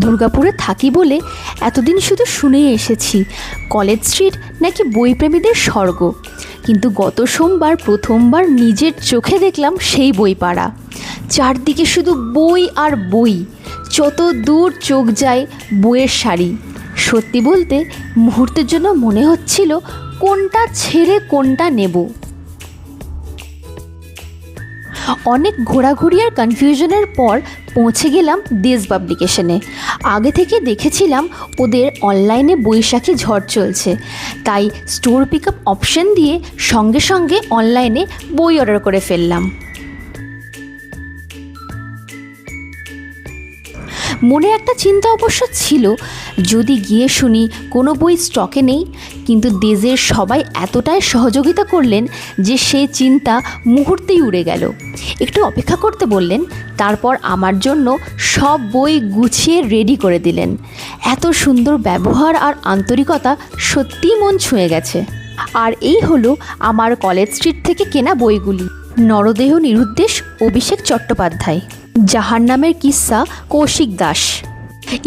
দুর্গাপুরে থাকি বলে এতদিন শুধু শুনেই এসেছি কলেজ স্ট্রিট নাকি বইপ্রেমীদের স্বর্গ, কিন্তু গত সোমবার প্রথমবার নিজের চোখে দেখলাম সেই বইপাড়া। চারদিকে শুধু বই আর বই, যত দূর চোখ যায় বইয়ের সারি। সত্যি বলতে মুহূর্তের জন্য মনে হচ্ছিল কোনটা ছেড়ে কোনটা নেব। অনেক ঘোরাঘুরি আর কনফিউশনের পর পৌঁছে গেলাম দেশ পাবলিকেশনে। আগে থেকে দেখেছিলাম ওদের অনলাইনে বৈশাখী ঝড় চলছে, তাই স্টোর পিক আপ অপশন দিয়ে সঙ্গে সঙ্গে অনলাইনে বই অর্ডার করে ফেললাম। মনে একটা চিন্তা অবশ্য ছিল, যদি গিয়ে শুনি কোনো বই স্টকে নেই, কিন্তু দেশের সবাই এতটাই সহযোগিতা করলেন যে সেই চিন্তা মুহূর্তেই উড়ে গেল। একটু অপেক্ষা করতে বললেন, তারপর আমার জন্য সব বই গুছিয়ে রেডি করে দিলেন। এত সুন্দর ব্যবহার আর আন্তরিকতা সত্যিই মন ছুঁয়ে গেছে। আর এই হলো আমার কলেজ স্ট্রিট থেকে কেনা বইগুলি। নরদেহ নিরুদ্দেশ অভিষেক চট্টোপাধ্যায়, জাহান্নামের কিস্সা কৌশিক দাস,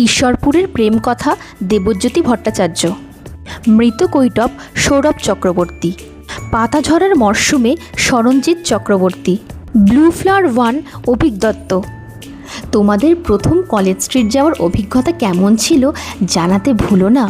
ঈশ্বরপুরের প্রেম কথা দেবজ্যোতি ভট্টাচার্য, মৃত কৈটব সৌরভ চক্রবর্তী, পাতা ঝরার মরশুমে সরঞ্জিৎ চক্রবর্তী, ব্লু ফ্লাওয়ার 1 অভিক দত্ত। তোমাদের প্রথম কলেজ স্ট্রিট যাওয়ার অভিজ্ঞতা কেমন ছিল জানাতে ভুলো না।